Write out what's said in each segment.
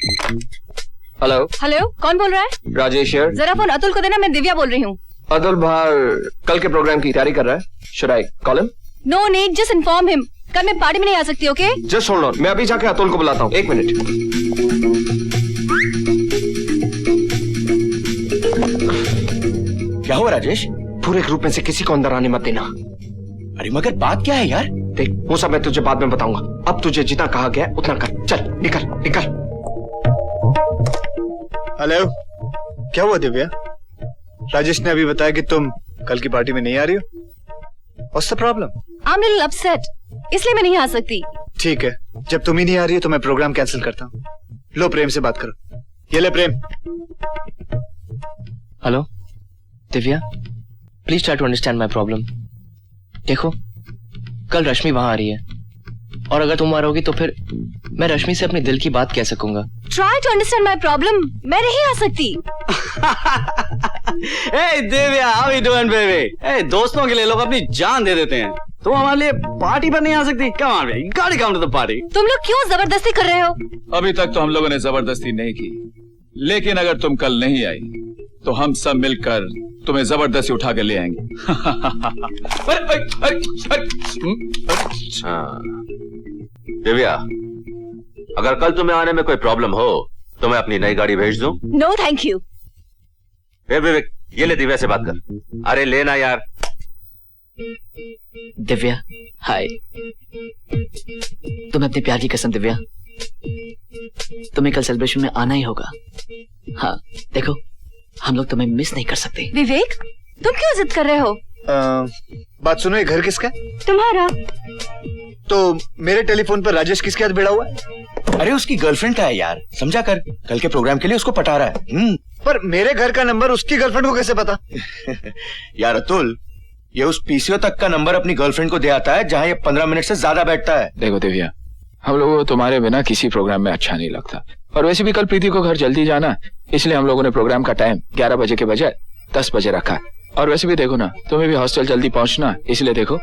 Hello hello, कौन बोल रहा है? राजेश यार। जरा फोन अतुल को देना, मैं दिव्या बोल रही हूँ। अतुल बाहर कल के प्रोग्राम की तैयारी कर रहा है। Should I call him? No need, just inform him. कल मैं पार्टी में नहीं आ सकती, ओके? जस्ट होल्ड ऑन, मैं अभी जाके अतुल को बुलाता हूँ। 1 मिनट। क्या हुआ राजेश? पूरे ग्रुप में से किसी को अंदर आने मत देना। अरे मगर बात क्या है यार? देख, वो सब मैं तुझे बाद में बताऊंगा। अब तुझे जितना कहा गया उतना कर। चल निकल निकल। हेलो, क्या हुआ दिव्या? राजेश ने अभी बताया कि तुम कल की पार्टी में नहीं आ रही हो। What's the problem? I'm a little upset, इसलिए मैं नहीं आ सकती। ठीक है, जब तुम ही नहीं आ रही हो तो मैं प्रोग्राम कैंसिल करता हूँ। लो प्रेम से बात करो। ये ले Prem. Hello Divya, please try to understand my problem. देखो, कल रश्मि वहां आ रही है और अगर तुम आ रहोगी तो फिर मैं रश्मि से अपने दिल की बात कह सकूंगा। Try to understand my problem, मैं नहीं आ सकती। Hey Divya, how you doing baby? Hey, दोस्तों के लिए लोग अपनी जान दे देते हैं। तुम हमारे लिए पार्टी पर नहीं आ सकती? Come on baby, gotta come to the party। तुम लोग क्यों जबरदस्ती कर रहे हो? अभी तक तो हम लोगों ने जबरदस्ती नहीं की, लेकिन अगर तुम कल नहीं आई तो हम सब मिलकर तुम्हें जबरदस्ती उठा के ले आएंगे। दिव्या, अगर कल तुम्हें आने में कोई प्रॉब्लम हो तो मैं अपनी नई गाड़ी भेज दूं? No thank you. विवेक, ये ले दिव्या से बात कर। अरे लेना यार। दिव्या हाय, तुम्हें अपने प्यार की कसम दिव्या, तुम्हें कल सेलिब्रेशन में आना ही होगा। हाँ देखो, हम लोग तुम्हें मिस नहीं कर सकते। विवेक, तुम क्यों जिद कर रहे हो? बात सुनो, ये घर किसका है? तुम्हारा। तो मेरे टेलीफोन पर राजेश किसके हाथ भिड़ा हुआ है? अरे उसकी गर्लफ्रेंड का है यार, समझा कर। कल के प्रोग्राम के लिए उसको पटा रहा है। पर मेरे घर का नंबर उसकी गर्लफ्रेंड को कैसे पता? यार अतुल, ये उस पीसीओ तक का नंबर अपनी गर्लफ्रेंड को दे आता है जहाँ ये 15 मिनट से ज्यादा बैठता है। देखो दिव्या, हम लोगों को तुम्हारे बिना किसी प्रोग्राम में अच्छा नहीं लगता, और वैसे भी कल प्रीति को घर जल्दी जाना, इसलिए हम लोगों ने प्रोग्राम का टाइम 11 बजे के बजाय 10 बजे रखा। और वैसे भी देखो ना, तुम्हें भी हॉस्टल जल्दी पहुंचना, इसलिए देखो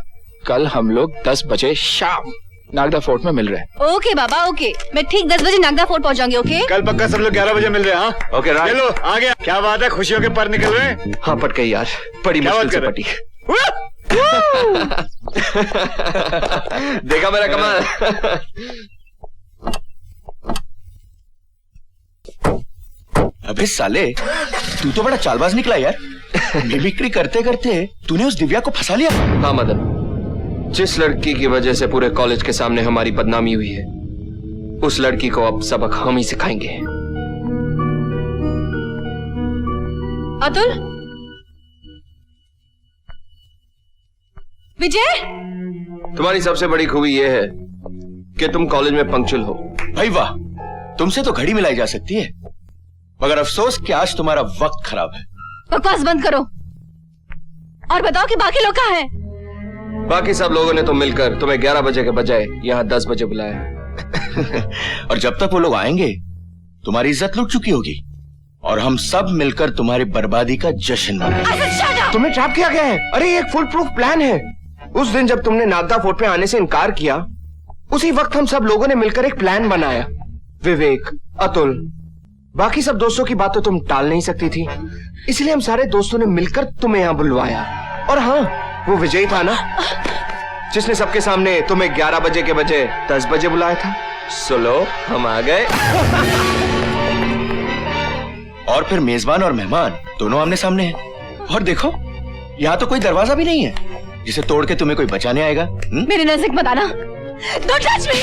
कल हम लोग 10 बजे शाम नागदा फोर्ट में मिल रहे हैं। ओके बाबा, ओके, मैं ठीक 10 बजे नागदा फोर्ट पहुंचाऊंगी। ओके, कल पक्का सब लोग 11 बजे मिल रहे हैं। हाँ ओके राज। चलो आ गया। क्या बात है, खुशियों के पर निकल रहे हैं? हाँ पट गई यार, बड़ी मुश्किल से पटी। देखा मेरा कमाल? अबे साले, तू तो बड़ा चालबाज निकला यार। मिमिक्री करते करते तूने उस दिव्या को फंसा लिया। हाँ मदन, जिस लड़की की वजह से पूरे कॉलेज के सामने हमारी बदनामी हुई है, उस लड़की को अब सबक हम ही सिखाएंगे। अतुल, विजय, तुम्हारी सबसे बड़ी खूबी यह है कि तुम कॉलेज में पंक्चुअल हो। भाई वाह, तुमसे तो घड़ी मिलाई जा सकती है, मगर अफसोस कि आज तुम्हारा वक्त खराब है। बकवास बंद करो और बताओ कि बाकी लोग कहाँ हैं? बाकी सब लोगों ने तो मिलकर तुम्हें 11 बजे के बजाय यहाँ 10 बजे बुलाया। और जब तक वो लोग आएंगे, तुम्हारी इज्जत लुट चुकी होगी और हम सब मिलकर तुम्हारी बर्बादी का जश्न मनाएंगे। तुम्हें ट्रैप किया गया है। अरे एक फुल प्रूफ प्लान है। उस दिन जब तुमने नागदा फोर्ट पे आने से इनकार किया, उसी वक्त हम सब लोगों ने मिलकर एक प्लान बनाया। विवेक, अतुल, बाकी सब दोस्तों की बात तो तुम टाल नहीं सकती थी, इसलिए हम सारे दोस्तों ने मिलकर तुम्हें यहाँ बुलवाया। और हाँ, वो विजय था ना, जिसने सबके सामने तुम्हें 11 बजे के बजाय 10 बजे बुलाया था। सुनो, हम आ गए। और फिर मेजबान और मेहमान दोनों आमने सामने हैं। और देखो, यहाँ तो कोई दरवाजा भी नहीं है जिसे तोड़ के तुम्हें कोई बचाने आएगा। मेरे नजदीक मत आना। Don't touch me!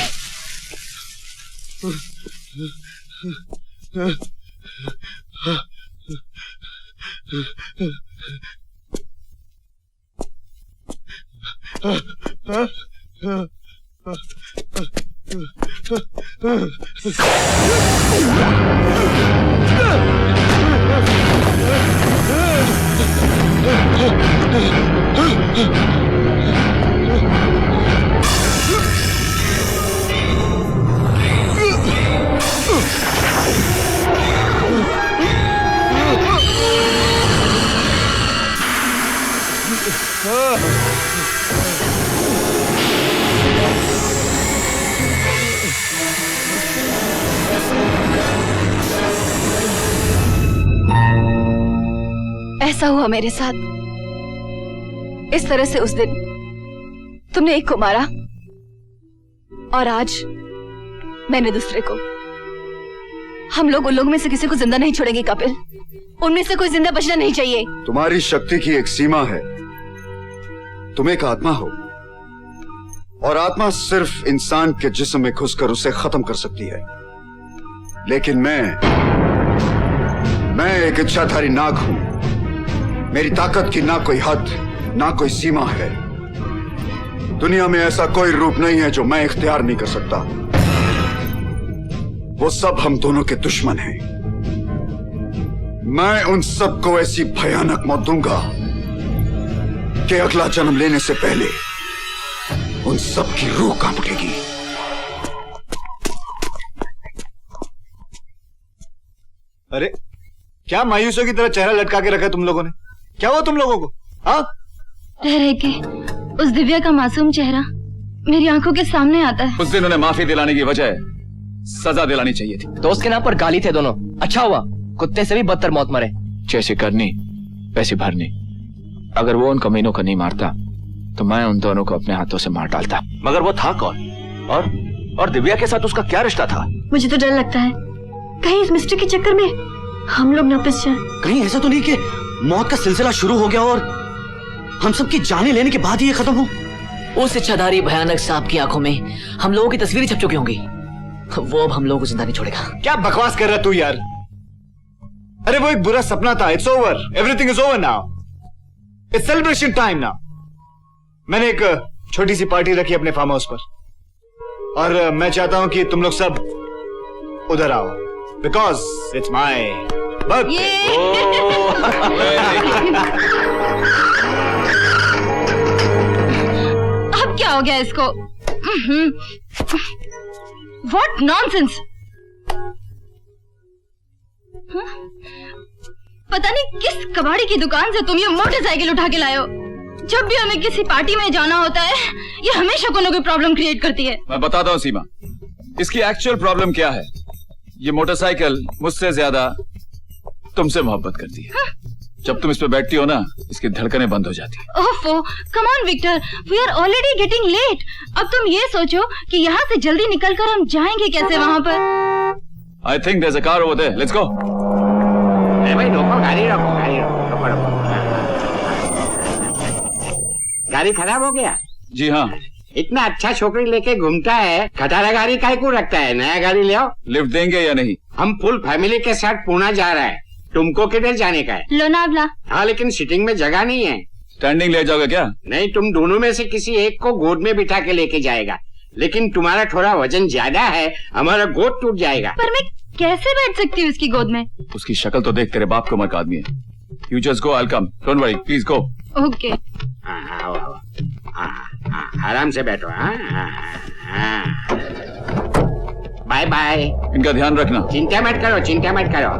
हुआ मेरे साथ। इस तरह से उस दिन तुमने एक को मारा और आज मैंने दूसरे को। हम लोग उन लोगों में से किसी को जिंदा नहीं छोड़ेंगे कपिल। उनमें से कोई जिंदा बचना नहीं चाहिए। तुम्हारी शक्ति की एक सीमा है। तुम एक आत्मा हो और आत्मा सिर्फ इंसान के जिस्म में घुसकर उसे खत्म कर सकती है, लेकिन मैं एक इच्छाधारी नाग हूं। मेरी ताकत की ना कोई हद ना कोई सीमा है। दुनिया में ऐसा कोई रूप नहीं है जो मैं इख्तियार नहीं कर सकता। वो सब हम दोनों के दुश्मन हैं। मैं उन सबको ऐसी भयानक मौत दूंगा कि अगला जन्म लेने से पहले उन सब की रूह कांप उठेगी। अरे क्या मायूसों की तरह चेहरा लटका के रखा है तुम लोगों ने? क्या हुआ तुम लोगों को? हाँ, रह के उस दिव्या का मासूम चेहरा मेरी आंखों के सामने आता है। उस दिन उन्हें माफी दिलाने की वजह सजा दिलानी चाहिए थी। दोस्त के नाम पर गाली थे दोनों। अच्छा हुआ कुत्ते से भी बदतर मौत मरे। जैसे करनी वैसे भरनी। अगर वो उन कमीनों को नहीं मारता तो मैं उन दोनों को अपने हाथों से मार डालता। मगर वो था कौन? और दिव्या के साथ उसका क्या रिश्ता था? मुझे तो डर लगता है कहीं इस मिस्ट्री के चक्कर में हम लोग न फंस जाएं। कहीं ऐसा तो नहीं कि मौत का सिलसिला शुरू हो गया और हम सबकी जाने लेने के बाद ही ये खत्म हो? उस इच्छाधारी भयानक सांप की आंखों में हम लोगों की तस्वीरें छप चुकी होंगी। वो अब हम लोगों को जिंदा नहीं छोड़ेगा। क्या बकवास कर रहा तू यार? अरे वो एक बुरा सपना था। It's over, everything is over now. It's celebration time now. मैंने एक छोटी सी पार्टी रखी अपने फार्म हाउस पर और मैं चाहता हूं कि तुम लोग सब उधर आओ बिकॉज इट्स माई बर्थडे। अब क्या हो गया इसको? What nonsense! पता नहीं किस कबाड़ी की दुकान से तुम ये मोटरसाइकिल उठा के लाए हो। जब भी हमें किसी पार्टी में जाना होता है ये हमेशा कोई ना कोई प्रॉब्लम क्रिएट करती है। मैं बताता हूँ सीमा, इसकी एक्चुअल प्रॉब्लम क्या है। ये मोटरसाइकिल मुझसे ज्यादा तुमसे मोहब्बत करती है। जब तुम इस पे बैठती हो ना, इसकी धड़कनें बंद हो जाती है। ओफो, come on Victor, we are already getting late. अब तुम ये सोचो कि यहाँ से जल्दी निकलकर हम जाएंगे कैसे वहाँ पर? I think there is a car over there, let's go. भाई रोको, गाड़ी रोको, रोको। गाड़ी खराब हो गया? जी हाँ। इतना अच्छा छोकरी लेके घूमता है, खटारा गाड़ी काहे को रखता है? नया गाड़ी ले आओ। लिफ्ट देंगे या नहीं? हम फुल फैमिली के साथ पुणे जा रहा है। तुमको किधर जाने का है? लोनावला। हाँ, लेकिन सीटिंग में जगह नहीं है। स्टैंडिंग ले जाओगे क्या? नहीं, तुम दोनों में से किसी एक को गोद में बिठा के लेके जाएगा। लेकिन तुम्हारा थोड़ा वजन ज्यादा है, हमारा गोद टूट जाएगा। पर मैं कैसे बैठ सकती हूँ उसकी गोद में? उसकी शक्ल तो देख, तेरे बाप को उम्र का आदमी है। You just go, I will come, don't worry, please go. Okay. आराम से बैठो। Bye bye. इनका ध्यान रखना। चिंता मत करो, चिंता मत करो।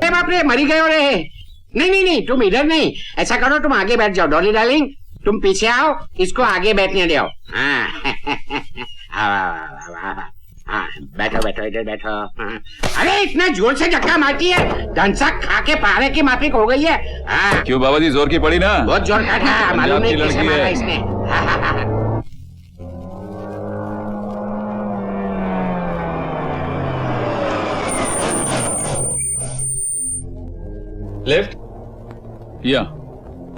बाप रे, मरी गए हो रे। नहीं, तुम इधर नहीं। ऐसा करो, तुम आगे बैठ जाओ। डॉली डार्लिंग, तुम पीछे आओ, इसको आगे बैठने दो। बैठो इधर बैठो। अरे इतना जोर से धक्का मारती है, धनसा खा के पारे की माफिक हो गई है। क्यों बाबा जी, जोर की पड़ी ना? बहुत जोर का था, मालूम नहीं कैसे मारा इसने। लिफ्ट या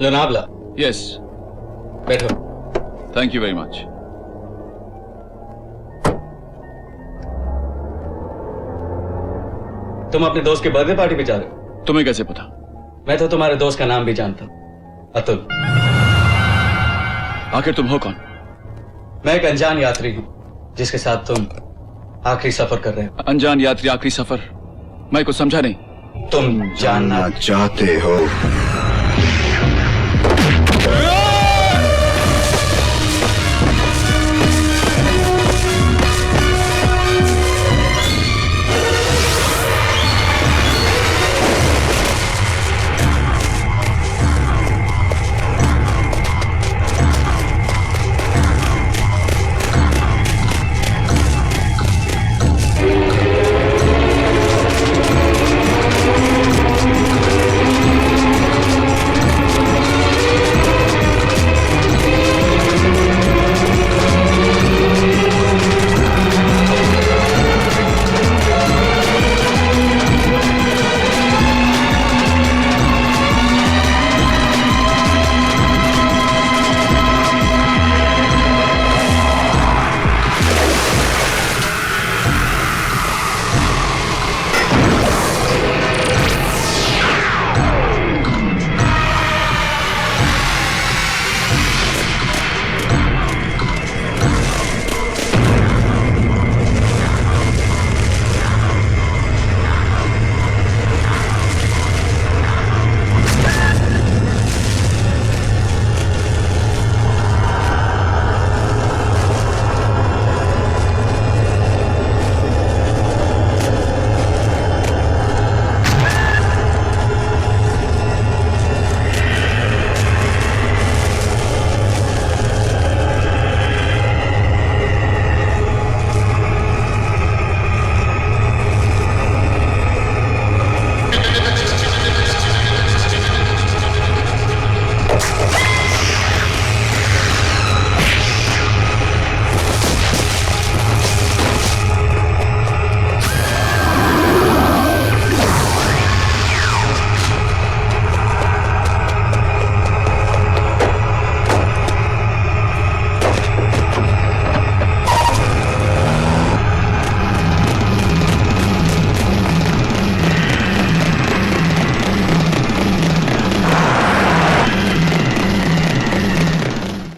लोनावला। यस, बैठो। Thank you very much. तुम अपने दोस्त के बर्थडे पार्टी पे जा रहे हो? तुम्हें कैसे पता? मैं तो तुम्हारे दोस्त का नाम भी जानता हूँ, अतुल। आखिर तुम हो कौन? मैं एक अनजान यात्री हूँ जिसके साथ तुम आखिरी सफर कर रहे हो। अनजान यात्री, आखिरी सफर? मैं कुछ समझा नहीं। तुम जानना चाहते हो